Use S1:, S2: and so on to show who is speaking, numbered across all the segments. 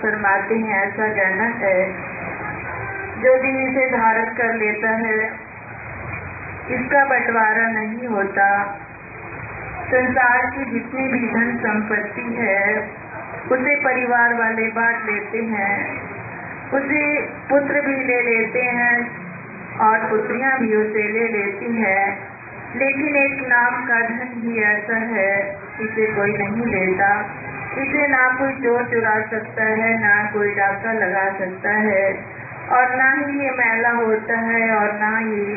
S1: फरमाते हैं ऐसा जन्नत है जो भी इसे धारण कर लेता है इसका बंटवारा नहीं होता। संसार की जितनी भी धन संपत्ति है उसे परिवार वाले बांट लेते हैं, उसे पुत्र भी ले लेते हैं और पुत्रियां भी उसे ले लेती है। लेकिन एक नाम का धन ही ऐसा है, इसे कोई नहीं लेता। इसे ना कोई चोर चुरा सकता है, ना कोई डाका लगा सकता है, और ना ही ये मैला होता है, और ना ये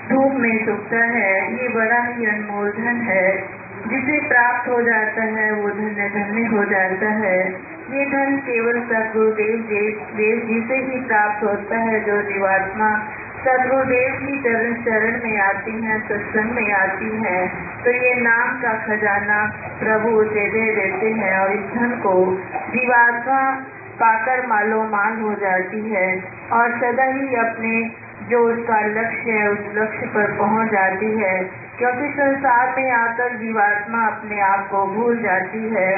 S1: धूप में सूखता है। ये बड़ा ही अनमोल धन है, जिसे प्राप्त हो जाता है वो धन्य धन्य हो जाता है। ये धन केवल सद्गुरुदेव जी से ही प्राप्त होता है। जो जीवात्मा सद्गुरुदेव की चरण में आती हैं, सत्संग में आती हैं, तो ये नाम का खजाना प्रभु उसे दे देते हैं, और इस धन को जीवात्मा पाकर मालो माल हो जाती है, और सदा ही अपने जो उसका लक्ष्य है उस लक्ष्य पर पहुंच जाती है। क्योंकि संसार में आकर जीवात्मा अपने आप को भूल जाती है।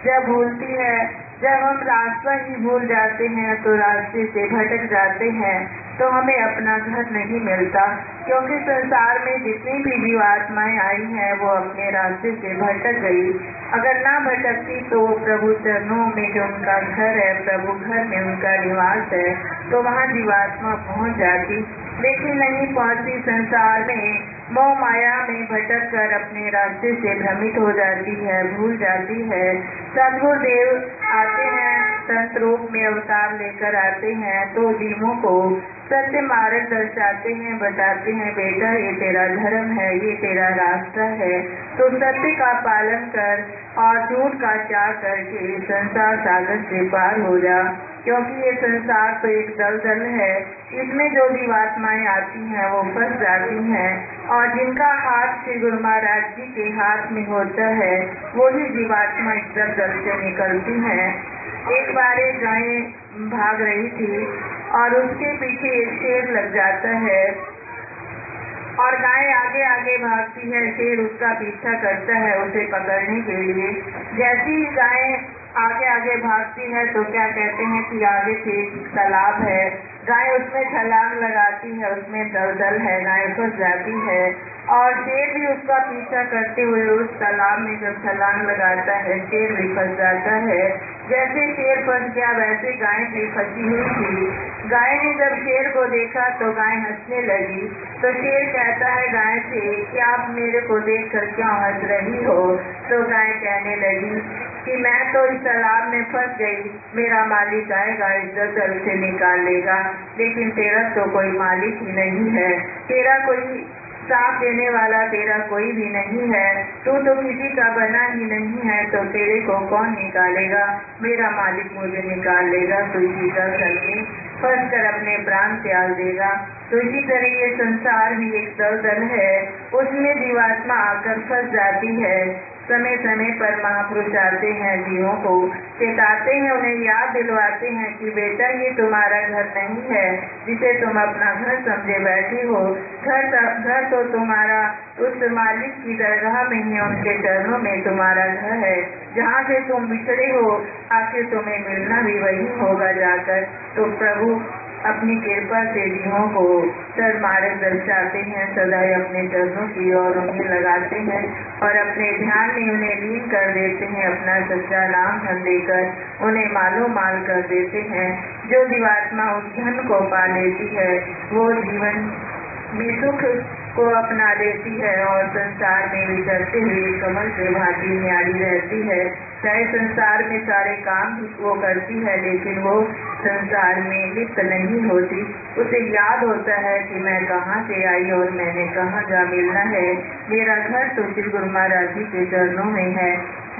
S1: जब भूलती है, जब हम रास्ता ही भूल जाते हैं, तो रास्ते से भटक जाते हैं, तो हमें अपना घर नहीं मिलता। क्योंकि संसार में जितनी भी जीवात्माएं आई हैं वो अपने रास्ते से भटक गई। अगर ना भटकती तो प्रभु चरणों में जो उनका घर है, प्रभु घर में उनका निवास है, तो वहाँ जीवात्मा पहुँच जाती। लेकिन नहीं पहुँचती। संसार में मोह माया में भटक कर अपने रास्ते से भ्रमित हो जाती है, भूल जाती है। सद्गुरुदेव आते हैं, संत रूप में अवतार लेकर आते हैं, तो जीवों को सत्य मार्ग दर्शाते हैं, बताते हैं बेटा ये तेरा धर्म है, ये तेरा रास्ता है, तो सत्य का पालन कर और झूठ का त्याग करके संसार सागर से पार हो जा। क्योंकि ये संसार तो एक दलदल है, इसमें जो जीवात्माएं आती हैं वो फंस जाती हैं, और जिनका हाथ श्री गुरु महाराज जी के हाथ में होता है वो ही जीवात्मा इस दलदल से निकलती हैं। एक बार एक गाय भाग रही थी और उसके पीछे एक शेर लग जाता है, और गाय आगे आगे भागती है, शेर उसका पीछा करता है उसे पकड़ने के लिए। जैसी ही गाय आगे आगे भागती है तो क्या कहते हैं कि आगे से तालाब है, गाय उसमें छलांग लगाती है, उसमें दलदल है, गाय फंस जाती है, और शेर भी उसका पीछा करते हुए उस तालाब में जब छलांग लगाता है शेर भी फंस जाता है। जैसे शेर फंस गया वैसे गाय भी फंसी हुई थी। गाय ने जब शेर को देखा तो गाय हंसने लगी, तो शेर कहता है गाय से कि आप मेरे को देख कर क्यों हंस रही हो? तो गाय कहने लगी कि मैं तो इस तालाब में फंस गई, मेरा मालिक आएगा इस दलदल से निकाल लेगा, लेकिन तेरा तो कोई मालिक ही नहीं है, तेरा कोई साथ देने वाला तेरा कोई भी नहीं है, तू तो किसी का बना ही नहीं है, तो तेरे को कौन निकालेगा? मेरा मालिक मुझे निकाल लेगा, तो इसी दलदल में फंस कर अपने प्राण त्याग देगा। तो इसी तरह ये संसार भी एक दलदल है, उसमें जीवात्मा आकर फंस जाती है। समय समय पर महापुरुष आते हैं, जीवों को चेताते हैं, उन्हें याद दिलवाते हैं कि बेटा ये तुम्हारा घर नहीं है जिसे तुम अपना घर समझे बैठे हो। घर तो तुम्हारा उस मालिक की दरगाह में ही, उनके चरणों में तुम्हारा घर है, जहाँ से तुम बिछड़े हो आखिर तुम्हें मिलना भी वही होगा जाकर। तो प्रभु अपनी कृपा से जीवों को सन्मार्ग दर्शाते हैं, सदा अपने चरणों की ओर उन्हें लगाते हैं और अपने ध्यान में उन्हें लीन कर देते हैं। अपना सच्चा नाम धन देकर उन्हें मालो माल कर देते हैं। जो जीवात्मा उस धन को पा लेती है वो जीवन में सुख को अपना देती है और संसार में विचरते हुए कमल के भांति न्यारी रहती है। चाहे संसार में सारे काम भी वो करती है, लेकिन वो संसार में लिप्त नहीं होती। उसे याद होता है कि मैं कहाँ से आई और मैंने कहाँ जा मिलना है। मेरा घर तो श्री गुरु महाराज जी के चरणों में है।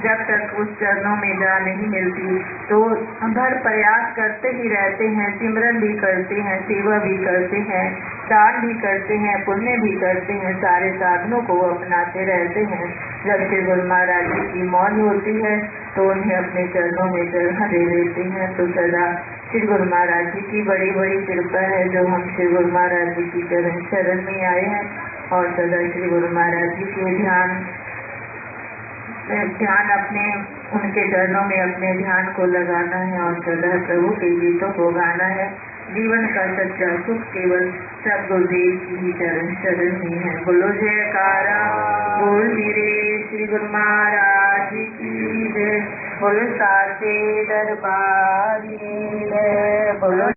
S1: जब तक उस चरणों में जा नहीं मिलती तो हम हर प्रयास करते ही रहते हैं, सिमरन भी करते हैं, सेवा भी करते हैं, दान भी करते हैं, पुण्य भी करते हैं, सारे साधनों को अपनाते रहते हैं। जब श्री गुरु महाराज जी की मौज होती है तो उन्हें अपने चरणों में जगह दे देते हैं। तो सदा श्री गुरु महाराज जी की बड़ी बड़ी कृपा है जो हम श्री गुरु महाराज जी की शरण में आए हैं और सदा श्री गुरु महाराज जी के ध्यान अपने उनके चरणों में अपने ध्यान को लगाना है और सदा प्रभु के गीतों को गाना है। जीवन का सच्चा सुख केवल सद्गुरुदेव की ही शरण में है। बोलो जयकारा बोल मेरे श्री गुरु महाराज की जय। बोलो साचे दरबार की जय। बोलो